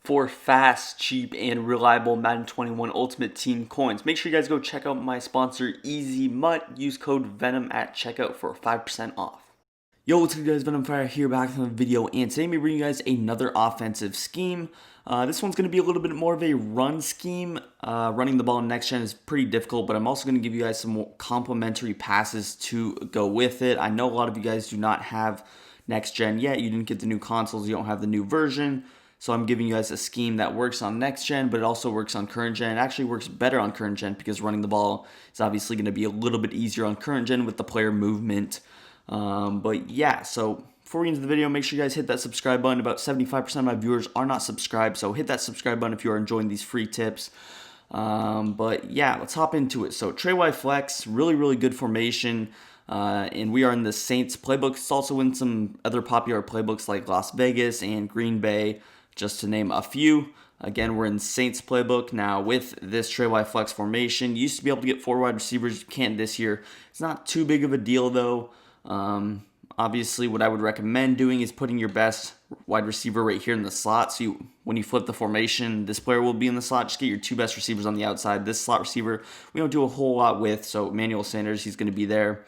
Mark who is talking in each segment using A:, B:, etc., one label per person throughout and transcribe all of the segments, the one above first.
A: for fast, cheap, and reliable Madden 21 Ultimate Team coins. Make sure you guys go check out my sponsor, Easy Mutt. Use code VENOM at checkout for 5% off. Yo, what's good guys, VenomFire here back with another video, and today I'm going to bring you guys another offensive scheme. This one's going to be a little bit more of a run scheme. Running the ball in next gen is pretty difficult, but I'm also going to give you guys some more complementary passes to go with it. I know a lot of you guys do not have next gen yet. You didn't get the new consoles, you don't have the new version. So I'm giving you guys a scheme that works on next gen, but it also works on current gen. It actually works better on current gen because running the ball is obviously going to be a little bit easier on current gen with the player movement. But yeah, so before we get into the video, make sure you guys hit that subscribe button. About 75% of my viewers are not subscribed, so hit that subscribe button if you are enjoying these free tips. But yeah, let's hop into it. So Trey flex, really good formation. And we are in the Saints playbook. It's also in some other popular playbooks like Las Vegas and Green Bay, just to name a few. Again, we're in Saints playbook. Now, with this Trey flex formation, you used to be able to get 4 wide receivers. You can't this year. It's not too big of a deal, though. Obviously, what I would recommend doing is putting your best wide receiver right here in the slot. So when you flip the formation, this player will be in the slot. Just get your 2 best receivers on the outside. This slot receiver, we don't do a whole lot with. So Emmanuel Sanders, he's going to be there.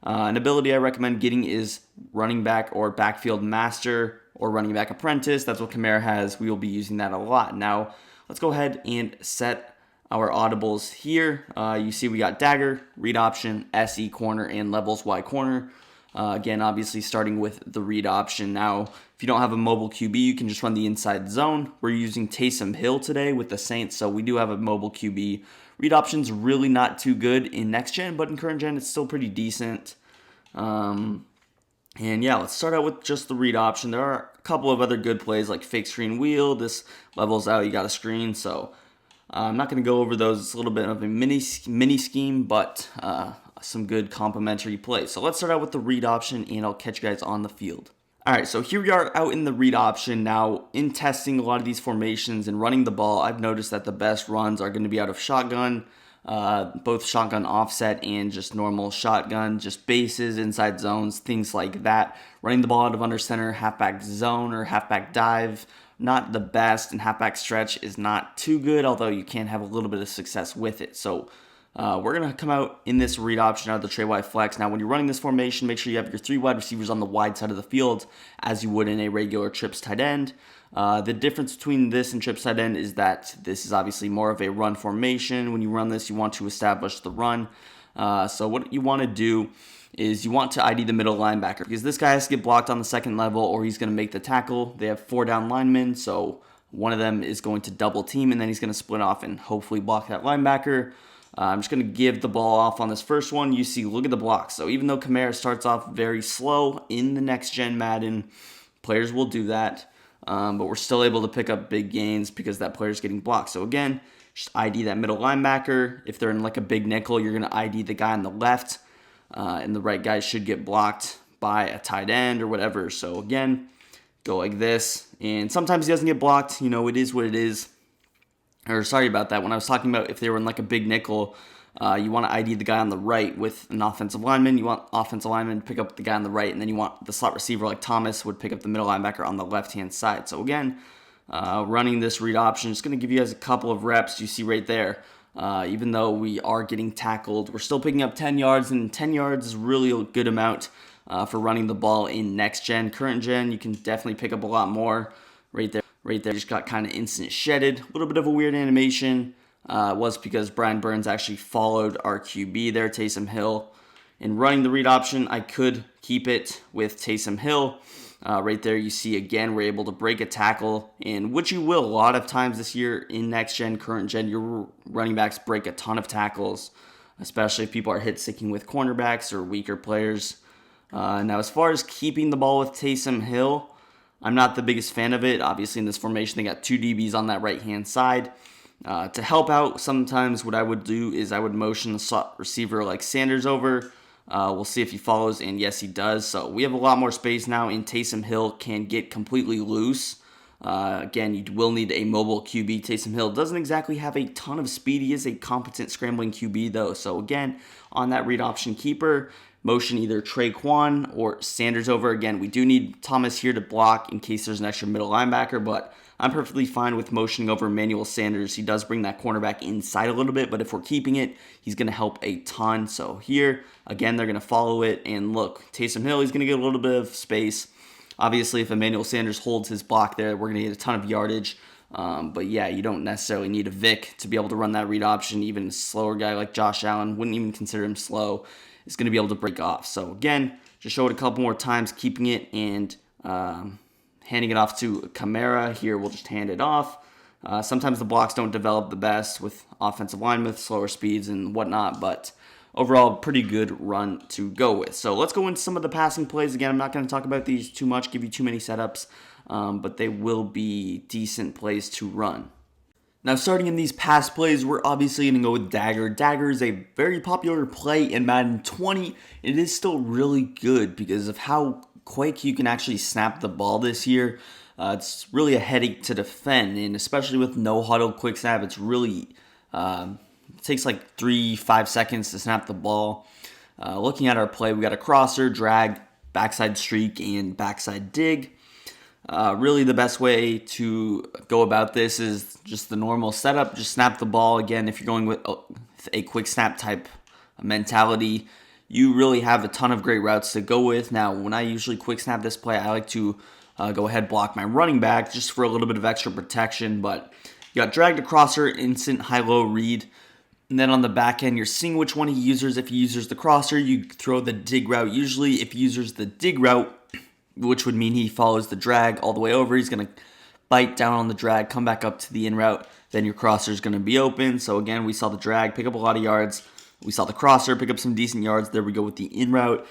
A: An ability I recommend getting is running back or backfield master or running back apprentice. That's what Kamara has. We will be using that a lot. Now, let's go ahead and set our audibles here. You see we got Dagger, read option, SE corner, and levels Y corner. Again, obviously starting with the read option. Now, if you don't have a mobile QB, you can just run the inside zone. We're using Taysom Hill today with the Saints, so we do have a mobile QB. Read option's really not too good in next gen, but in current gen, it's still pretty decent. And yeah, let's start out with just the read option. There are a couple of other good plays like fake screen wheel. This levels out, you got a screen, so I'm not going to go over those. It's a little bit of a mini scheme, but some good complementary plays. So let's start out with the read option, and I'll catch you guys on the field. All right, so here we are out in the read option. Now, in testing a lot of these formations and running the ball, I've noticed that the best runs are going to be out of shotgun, both shotgun offset and just normal shotgun, just bases, inside zones, things like that. Running the ball out of under center, halfback zone or halfback dive, not the best, and halfback stretch is not too good, although you can have a little bit of success with it. So we're going to come out in this read option out of the Trey flex. Now, when you're running this formation, make sure you have your 3 wide receivers on the wide side of the field, as you would in a regular trips tight end. The difference between this and trips tight end is that this is obviously more of a run formation. When you run this, you want to establish the run. So what you want to do is you want to ID the middle linebacker, because this guy has to get blocked on the second level or he's going to make the tackle. They have 4 down linemen, so one of them is going to double team, and then he's going to split off and hopefully block that linebacker. I'm just going to give the ball off on this first one. You see, look at the blocks. So even though Kamara starts off very slow in the next-gen Madden, players will do that. But we're still able to pick up big gains because that player's getting blocked. So again, just ID that middle linebacker. If they're in like a big nickel, you're going to ID the guy on the left. And the right guy should get blocked by a tight end or whatever. So again, go like this. And sometimes he doesn't get blocked. You know, it is what it is. Or sorry about that. When I was talking about if they were in like a big nickel, you want to ID the guy on the right with an offensive lineman. You want offensive lineman to pick up the guy on the right, and then you want the slot receiver like Thomas would pick up the middle linebacker on the left-hand side. So again, running this read option is going to give you guys a couple of reps. You see right there, even though we are getting tackled, we're still picking up 10 yards, and 10 yards is really a good amount for running the ball in next gen. Current gen, you can definitely pick up a lot more right there. Right there, just got kind of instant shedded. A little bit of a weird animation. Was because Brian Burns actually followed our QB there, Taysom Hill. In running the read option, I could keep it with Taysom Hill. Right there, you see again, we're able to break a tackle, and which you will a lot of times this year in next gen, current gen. Your running backs break a ton of tackles, especially if people are hit sticking with cornerbacks or weaker players. Now, as far as keeping the ball with Taysom Hill, I'm not the biggest fan of it. Obviously, in this formation, they got 2 DBs on that right-hand side. To help out, sometimes what I would do is I would motion the slot receiver like Sanders over. We'll see if he follows, and yes, he does. So we have a lot more space now, and Taysom Hill can get completely loose. Again, you will need a mobile QB. Taysom Hill doesn't exactly have a ton of speed. He is a competent scrambling QB, though. So again, on that read option keeper, motion either Trey or Sanders over. Again, we do need Thomas here to block in case there's an extra middle linebacker, but I'm perfectly fine with motioning over Emmanuel Sanders. He does bring that cornerback inside a little bit, but if we're keeping it, he's going to help a ton. So here, again, they're going to follow it, and look, Taysom Hill, he's going to get a little bit of space. Obviously, if Emmanuel Sanders holds his block there, we're going to get a ton of yardage. But yeah, you don't necessarily need a Vic to be able to run that read option. Even a slower guy like Josh Allen, wouldn't even consider him slow, is going to be able to break off. So again, just show it a couple more times, keeping it and handing it off to Kamara. Here, we'll just hand it off. Sometimes the blocks don't develop the best with offensive linemen with slower speeds and whatnot, but overall, pretty good run to go with. So let's go into some of the passing plays. Again, I'm not going to talk about these too much, give you too many setups, but they will be decent plays to run. Now, starting in these pass plays, we're obviously going to go with Dagger. Dagger is a very popular play in Madden 20. It is still really good because of how quick you can actually snap the ball this year. It's really a headache to defend, and especially with no huddle quick snap, it's really it takes like 3-5 seconds to snap the ball. Looking at our play, we got a crosser, drag, backside streak, and backside dig. Really the best way to go about this is just the normal setup. Just snap the ball. Again, if you're going with a quick snap type mentality, you really have a ton of great routes to go with. Now, when I usually quick snap this play, I like to go ahead block my running back just for a little bit of extra protection. But you got drag to crosser, instant high-low read. And then on the back end, you're seeing which one he uses. If he uses the crosser, you throw the dig route. Usually, if he uses the dig route, which would mean he follows the drag all the way over, he's going to bite down on the drag, come back up to the in route, then your crosser is going to be open. So again, we saw the drag pick up a lot of yards. We saw the crosser pick up some decent yards. There we go with the in route.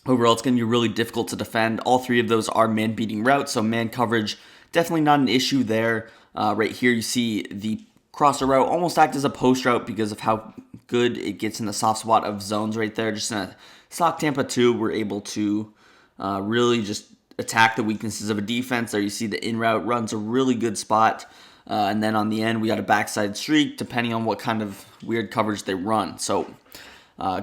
A: Overall, it's going to be really difficult to defend. All three of those are man-beating routes, so man coverage, definitely not an issue there. Right here, you see the crosser route almost act as a post route because of how good it gets in the soft spot of zones right there. Just in a stock Tampa 2, we're able to really just attack the weaknesses of a defense. There you see the in route runs a really good spot. And then on the end, we got a backside streak depending on what kind of weird coverage they run. So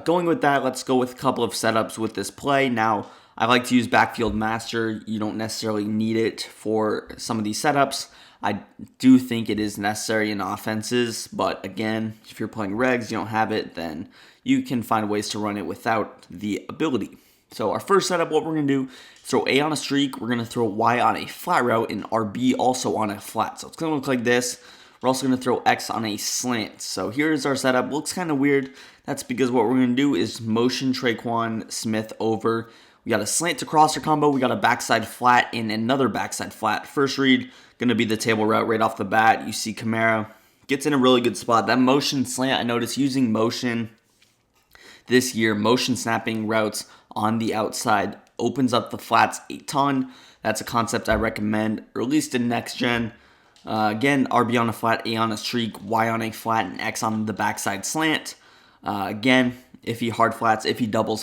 A: going with that, let's go with a couple of setups with this play. Now, I like to use backfield master. You don't necessarily need it for some of these setups. I do think it is necessary in offenses, but again, if you're playing regs, you don't have it, then you can find ways to run it without the ability. So our first setup, what we're going to do is throw A on a streak, we're going to throw Y on a flat route, and RB also on a flat. So it's going to look like this. We're also going to throw X on a slant. So here's our setup. Looks kind of weird. That's because what we're going to do is motion Traquan Smith over. We got a slant to crosser combo. We got a backside flat and another backside flat. First read, going to be the table route right off the bat. You see Kamara gets in a really good spot. That motion slant, I noticed using motion this year, motion snapping routes on the outside opens up the flats a ton. That's a concept I recommend, or at least in next gen. Again, RB on a flat, A on a streak, Y on a flat, and X on the backside slant. Again, if he hard flats, if he double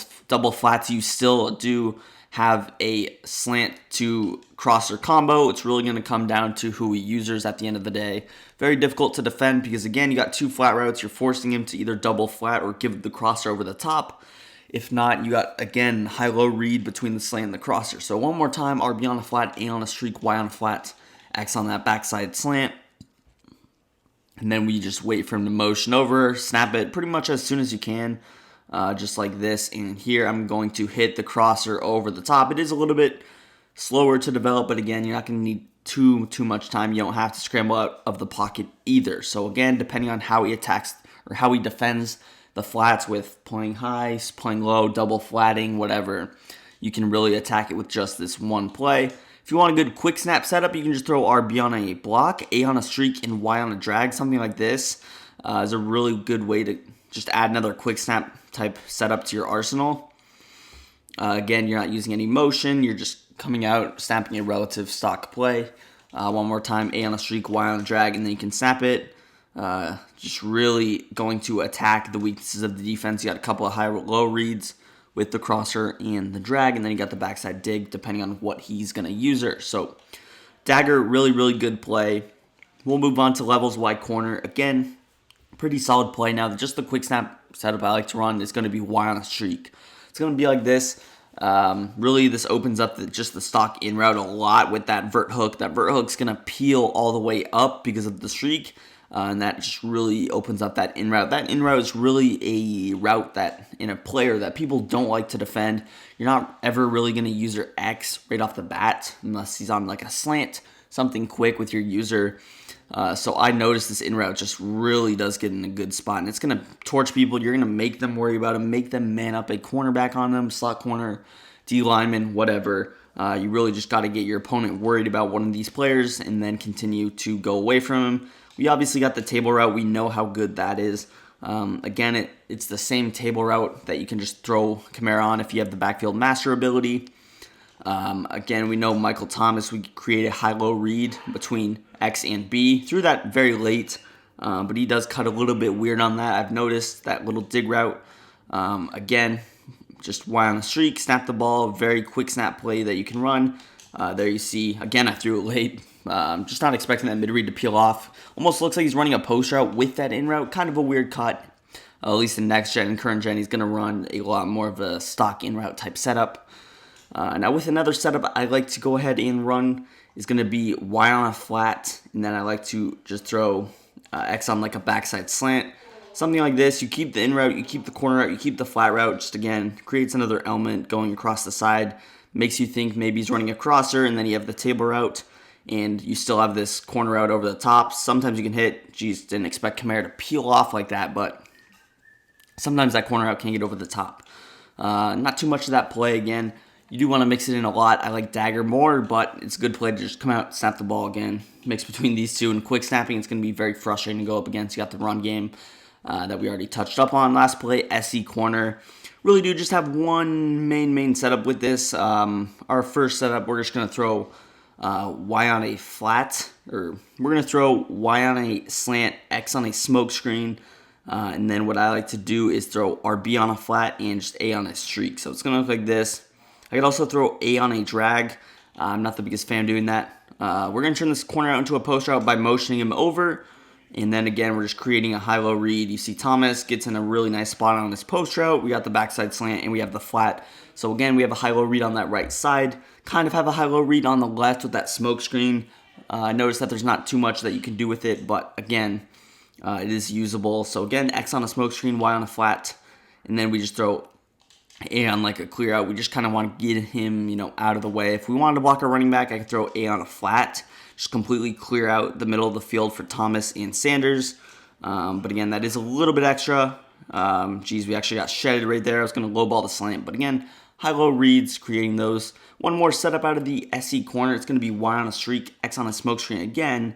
A: flats, you still do have a slant to crosser combo. It's really going to come down to who he uses at the end of the day. Very difficult to defend because, again, you got two flat routes. You're forcing him to either double flat or give the crosser over the top. If not, you got, again, high-low read between the slant and the crosser. So one more time, RB on a flat, A on a streak, Y on a flat, X on that backside slant. And then we just wait for him to motion over, snap it pretty much as soon as you can, just like this. And here I'm going to hit the crosser over the top. It is a little bit slower to develop, but again, you're not going to need too much time. You don't have to scramble out of the pocket either. So again, depending on how he attacks or how he defends the flats with playing high, playing low, double flatting, whatever, you can really attack it with just this one play. If you want a good quick snap setup, you can just throw RB on a block, A on a streak, and Y on a drag. Something like this is a really good way to just add another quick snap type setup to your arsenal. Again, you're not using any motion. You're just coming out, snapping a relative stock play. One more time, A on a streak, Y on a drag, and then you can snap it. Just really going to attack the weaknesses of the defense. You got a couple of high-low reads with the crosser and the drag, and then you got the backside dig depending on what he's going to use her. So Dagger, really good play. We'll move on to levels Y corner. Again, pretty solid play. Now, just the quick snap setup I like to run is going to be Y on a streak. It's going to be like this. Really, this opens up just the stock in route a lot with that vert hook. That vert hook's going to peel all the way up because of the streak, and that just really opens up that in route. That in route is really a route that, in a player, that people don't like to defend. You're not ever really going to use your X right off the bat unless he's on like a slant, something quick with your user. So I noticed this in route just really does get in a good spot, and it's going to torch people. You're going to make them worry about him, make them man up a cornerback on them, slot corner, D lineman, whatever. You really just got to get your opponent worried about one of these players and then continue to go away from him. We obviously got the table route. We know how good that is. Again, it's the same table route that you can just throw Kamara on if you have the backfield master ability. Again, we know Michael Thomas, we create a high-low read between X and B. Threw that very late, but he does cut a little bit weird on that. I've noticed that little dig route. Again, just Y on the streak, snap the ball, very quick snap play that you can run. There you see, again, I threw it late. Just not expecting that mid-read to peel off. Almost looks like he's running a post route with that in route. Kind of a weird cut. At least in next gen and current gen, he's going to run a lot more of a stock in route type setup. Now with another setup I like to go ahead and run is going to be Y on a flat, and then I like to just throw X on like a backside slant. Something like this, you keep the in route, you keep the corner route, you keep the flat route, just again, creates another element going across the side, makes you think maybe he's running a crosser, and then you have the table route, and you still have this corner route over the top. Sometimes you can hit, geez, didn't expect Kamara to peel off like that, but sometimes that corner route can get over the top. Not too much of that play again. You do want to mix it in a lot. I like Dagger more, but it's a good play to just come out, snap the ball again. Mix between these two, and quick snapping, it's going to be very frustrating to go up against. You got the run game that we already touched up on. Last play, SE corner. Really do just have one main setup with this. Our first setup, we're just going to throw Y on a flat, or we're going to throw Y on a slant, X on a smoke screen. And then what I like to do is throw RB on a flat and just A on a streak. So it's going to look like this. I could also throw A on a drag. I'm not the biggest fan of doing that. We're going to turn this corner out into a post route by motioning him over. And then again, we're just creating a high-low read. You see Thomas gets in a really nice spot on this post route. We got the backside slant and we have the flat. So again, we have a high-low read on that right side. Kind of have a high-low read on the left with that smoke screen. Notice that there's not too much that you can do with it. But again, it is usable. So again, X on a smoke screen, Y on a flat. And then we just throw A on like a clear out. We just kind of want to get him, out of the way. If we wanted to block a running back, I could throw A on a flat. Just completely clear out the middle of the field for Thomas and Sanders. But again, that is a little bit extra. We actually got shedded right there. I was going to lowball the slant. But again, high-low reads, creating those. One more setup out of the SE corner. It's going to be Y on a streak, X on a smoke screen again.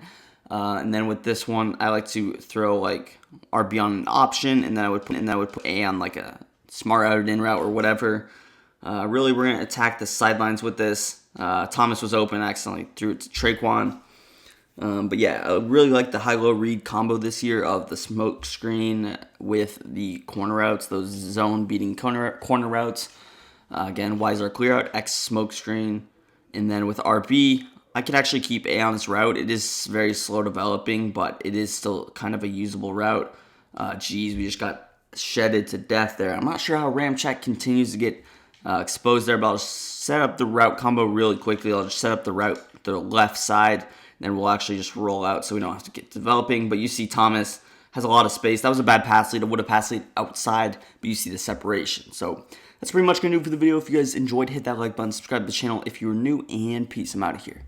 A: And then with this one, I like to throw like RB on an option, and then I would put A on like a smart outed in route or whatever. Really, we're going to attack the sidelines with this. Thomas was open, I accidentally threw it to Trey. But yeah, I really like the high-low read combo this year of the smoke screen with the corner routes, those zone-beating corner routes. Again, Y is our clear out, X smoke screen. And then with RB, I could actually keep A on this route. It is very slow developing, but it is still kind of a usable route. We just got shedded to death there. I'm not sure how Ramchak continues to get exposed there, but I'll just set up the route combo really quickly. I'll just set up the route to the left side, and then we'll actually just roll out so we don't have to get developing. But you see Thomas has a lot of space. That was a bad pass lead. I would have passed lead outside, but you see the separation. So that's pretty much going to do it for the video. If you guys enjoyed, hit that like button, subscribe to the channel if you're new, and peace. I'm out of here.